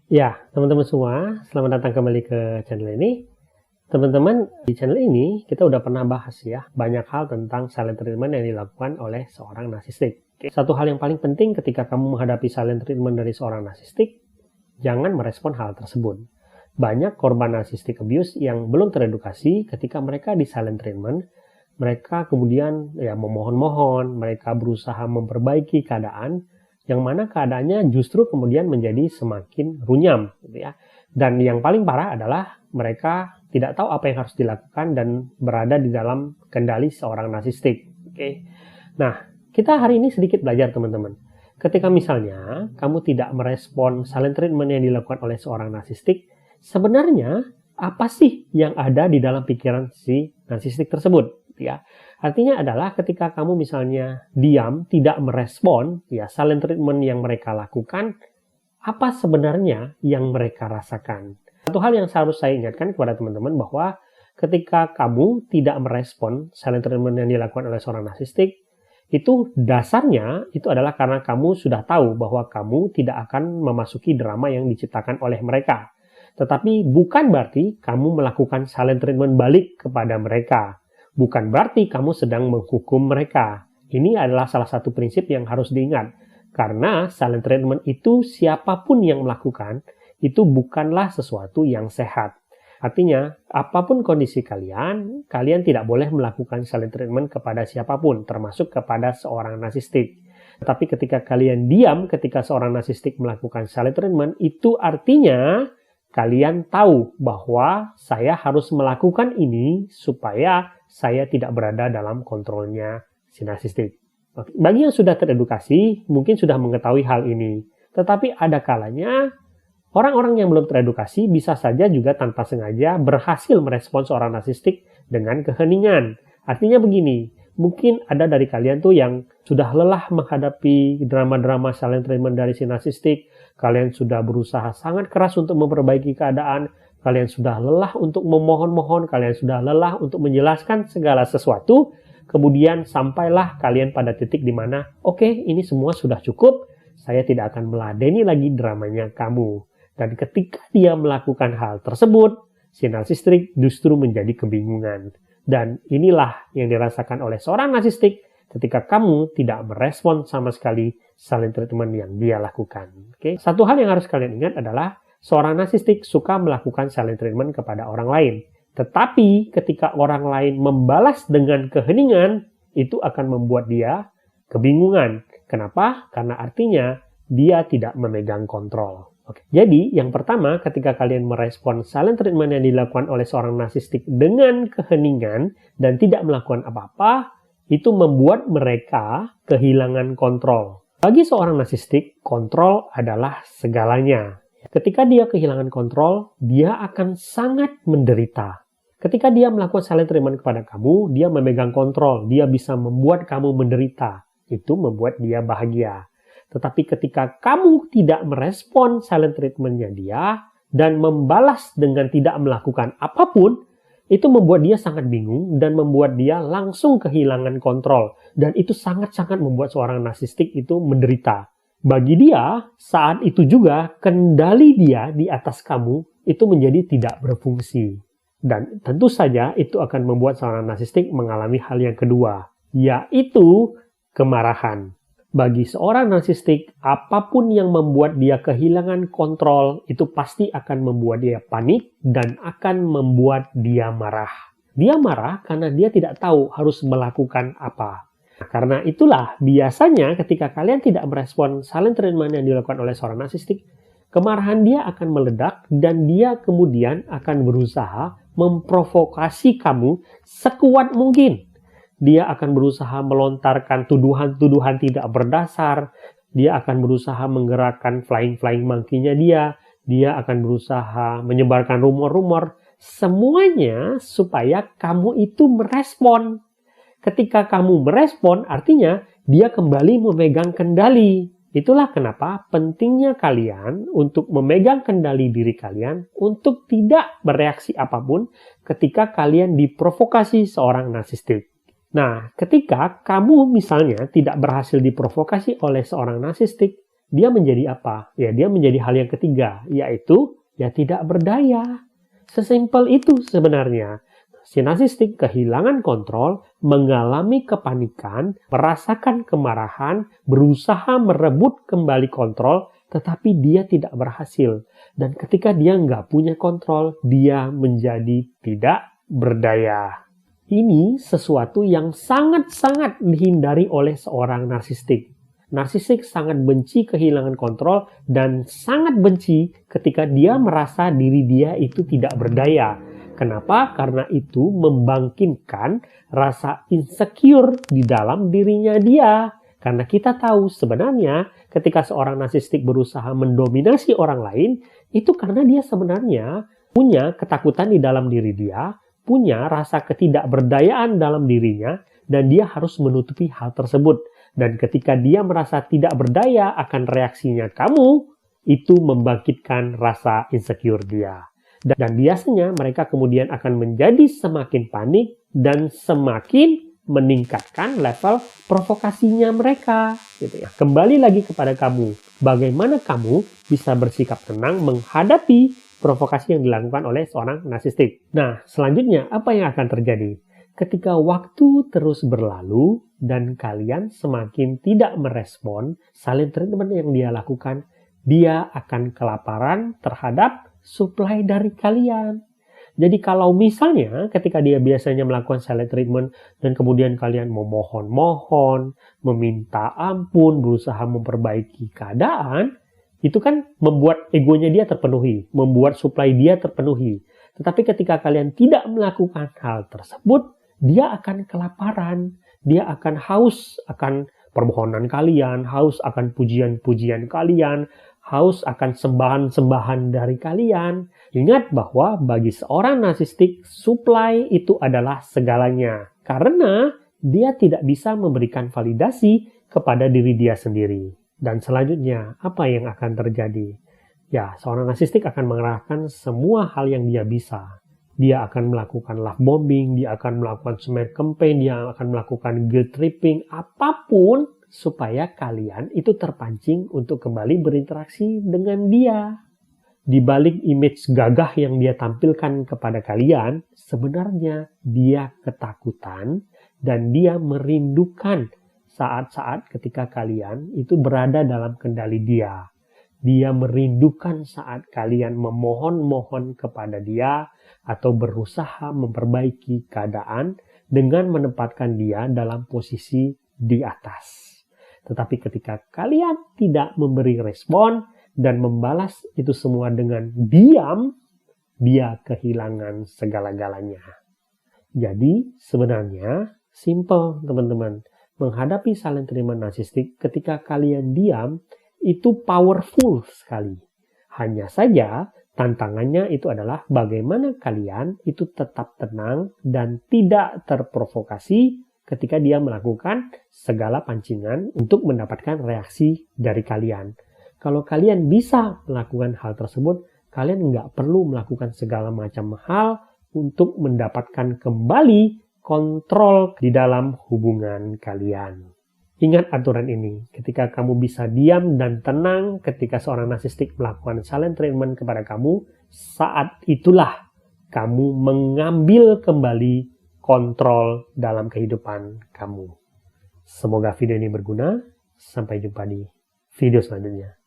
Ya, teman-teman semua, selamat datang kembali ke channel ini. Teman-teman, di channel ini kita udah pernah bahas ya, banyak hal tentang silent treatment yang dilakukan oleh seorang narsistik. Satu hal yang paling penting ketika kamu menghadapi silent treatment dari seorang narsistik, jangan merespon hal tersebut. Banyak korban narcissistic abuse yang belum teredukasi ketika mereka di silent treatment, mereka kemudian memohon-mohon, mereka berusaha memperbaiki keadaan, yang mana keadaannya justru kemudian menjadi semakin runyam, gitu ya. Dan yang paling parah adalah mereka tidak tahu apa yang harus dilakukan dan berada di dalam kendali seorang narsistik. Oke. Nah, kita hari ini sedikit belajar teman-teman. Ketika misalnya kamu tidak merespon silent treatment yang dilakukan oleh seorang narsistik, sebenarnya apa sih yang ada di dalam pikiran si narsistik tersebut? Ya, artinya adalah ketika kamu misalnya diam, tidak merespon ya silent treatment yang mereka lakukan, apa sebenarnya yang mereka rasakan? Satu hal yang harus saya ingatkan kepada teman-teman bahwa ketika kamu tidak merespon silent treatment yang dilakukan oleh seorang narsistik, itu dasarnya itu adalah karena kamu sudah tahu bahwa kamu tidak akan memasuki drama yang diciptakan oleh mereka. Tetapi bukan berarti kamu melakukan silent treatment balik kepada mereka. Bukan berarti kamu sedang menghukum mereka. Ini adalah salah satu prinsip yang harus diingat. Karena silent treatment itu siapapun yang melakukan, itu bukanlah sesuatu yang sehat. Artinya, apapun kondisi kalian tidak boleh melakukan silent treatment kepada siapapun, termasuk kepada seorang narsistik. Tetapi ketika kalian diam ketika seorang narsistik melakukan silent treatment, itu artinya kalian tahu bahwa saya harus melakukan ini supaya saya tidak berada dalam kontrolnya si narsistik. Bagi yang sudah teredukasi, mungkin sudah mengetahui hal ini. Tetapi ada kalanya, orang-orang yang belum teredukasi bisa saja juga tanpa sengaja berhasil merespons seorang narsistik dengan keheningan. Artinya begini, mungkin ada dari kalian tuh yang sudah lelah menghadapi drama-drama silent treatment dari si narsistik. Kalian sudah berusaha sangat keras untuk memperbaiki keadaan. Kalian sudah lelah untuk memohon-mohon, kalian sudah lelah untuk menjelaskan segala sesuatu, kemudian sampailah kalian pada titik di mana, oke, ini semua sudah cukup, saya tidak akan meladeni lagi dramanya kamu. Dan ketika dia melakukan hal tersebut, si narsistik justru menjadi kebingungan. Dan inilah yang dirasakan oleh seorang narsistik ketika kamu tidak merespon sama sekali silent treatment yang dia lakukan. Oke? Satu hal yang harus kalian ingat adalah, seorang narsistik suka melakukan silent treatment kepada orang lain. Tetapi ketika orang lain membalas dengan keheningan, itu akan membuat dia kebingungan. Kenapa? Karena artinya dia tidak memegang kontrol. Oke. Jadi yang pertama, ketika kalian merespon silent treatment yang dilakukan oleh seorang narsistik dengan keheningan dan tidak melakukan apa-apa, itu membuat mereka kehilangan kontrol. Bagi seorang narsistik, kontrol adalah segalanya. Ketika dia kehilangan kontrol, dia akan sangat menderita. Ketika dia melakukan silent treatment kepada kamu, dia memegang kontrol, dia bisa membuat kamu menderita. Itu membuat dia bahagia. Tetapi ketika kamu tidak merespon silent treatment-nya dia, dan membalas dengan tidak melakukan apapun, itu membuat dia sangat bingung dan membuat dia langsung kehilangan kontrol. Dan itu sangat-sangat membuat seorang narsistik itu menderita. Bagi dia, saat itu juga kendali dia di atas kamu itu menjadi tidak berfungsi. Dan tentu saja itu akan membuat seorang narsistik mengalami hal yang kedua, yaitu kemarahan. Bagi seorang narsistik, apapun yang membuat dia kehilangan kontrol itu pasti akan membuat dia panik dan akan membuat dia marah. Dia marah karena dia tidak tahu harus melakukan apa. Karena itulah, biasanya ketika kalian tidak merespon silent treatment yang dilakukan oleh seorang narsistik, kemarahan dia akan meledak dan dia kemudian akan berusaha memprovokasi kamu sekuat mungkin. Dia akan berusaha melontarkan tuduhan-tuduhan tidak berdasar, dia akan berusaha menggerakkan flying monkey-nya dia akan berusaha menyebarkan rumor-rumor, semuanya supaya kamu itu merespon. Ketika kamu merespon, artinya dia kembali memegang kendali. Itulah kenapa pentingnya kalian untuk memegang kendali diri kalian untuk tidak bereaksi apapun ketika kalian diprovokasi seorang narsistik. Nah, ketika kamu misalnya tidak berhasil diprovokasi oleh seorang narsistik, dia menjadi apa? Ya, dia menjadi hal yang ketiga, yaitu ya tidak berdaya. Sesimpel itu sebenarnya. Si narsistik kehilangan kontrol, mengalami kepanikan, merasakan kemarahan, berusaha merebut kembali kontrol, tetapi dia tidak berhasil. Dan ketika dia nggak punya kontrol, dia menjadi tidak berdaya. Ini sesuatu yang sangat-sangat dihindari oleh seorang narsistik. Narsistik sangat benci kehilangan kontrol dan sangat benci ketika dia merasa diri dia itu tidak berdaya. Kenapa? Karena itu membangkitkan rasa insecure di dalam dirinya dia. Karena kita tahu sebenarnya ketika seorang narsistik berusaha mendominasi orang lain, itu karena dia sebenarnya punya ketakutan di dalam diri dia, punya rasa ketidakberdayaan dalam dirinya, dan dia harus menutupi hal tersebut. Dan ketika dia merasa tidak berdaya akan reaksinya kamu, itu membangkitkan rasa insecure dia. Dan biasanya mereka kemudian akan menjadi semakin panik dan semakin meningkatkan level provokasinya mereka. Gitu ya. Kembali lagi kepada kamu, bagaimana kamu bisa bersikap tenang menghadapi provokasi yang dilakukan oleh seorang narsistik. Nah, selanjutnya apa yang akan terjadi? Ketika waktu terus berlalu dan kalian semakin tidak merespon silent treatment yang dia lakukan, dia akan kelaparan terhadap supply dari kalian. Jadi kalau misalnya ketika dia biasanya melakukan silent treatment dan kemudian kalian memohon-mohon, meminta ampun, berusaha memperbaiki keadaan, itu kan membuat egonya dia terpenuhi, membuat supply dia terpenuhi. Tetapi ketika kalian tidak melakukan hal tersebut, dia akan kelaparan, dia akan haus akan permohonan kalian, haus akan pujian-pujian kalian, haus akan sembahan-sembahan dari kalian. Ingat bahwa bagi seorang narsistik, supply itu adalah segalanya. Karena dia tidak bisa memberikan validasi kepada diri dia sendiri. Dan selanjutnya, apa yang akan terjadi? Ya, seorang narsistik akan mengerahkan semua hal yang dia bisa. Dia akan melakukan love bombing, dia akan melakukan smear campaign, dia akan melakukan guilt tripping, apapun supaya kalian itu terpancing untuk kembali berinteraksi dengan dia. Di balik image gagah yang dia tampilkan kepada kalian, sebenarnya dia ketakutan dan dia merindukan saat-saat ketika kalian itu berada dalam kendali dia. Dia merindukan saat kalian memohon-mohon kepada dia atau berusaha memperbaiki keadaan dengan menempatkan dia dalam posisi di atas. Tetapi ketika kalian tidak memberi respon dan membalas itu semua dengan diam, dia kehilangan segala-galanya. Jadi sebenarnya simple teman-teman. Menghadapi silent treatment narsistik ketika kalian diam itu powerful sekali. Hanya saja tantangannya itu adalah bagaimana kalian itu tetap tenang dan tidak terprovokasi ketika dia melakukan segala pancingan untuk mendapatkan reaksi dari kalian. Kalau kalian bisa melakukan hal tersebut, kalian nggak perlu melakukan segala macam hal untuk mendapatkan kembali kontrol di dalam hubungan kalian. Ingat aturan ini, ketika kamu bisa diam dan tenang ketika seorang narsistik melakukan silent treatment kepada kamu, saat itulah kamu mengambil kembali kontrol dalam kehidupan kamu. Semoga video ini berguna. Sampai jumpa di video selanjutnya.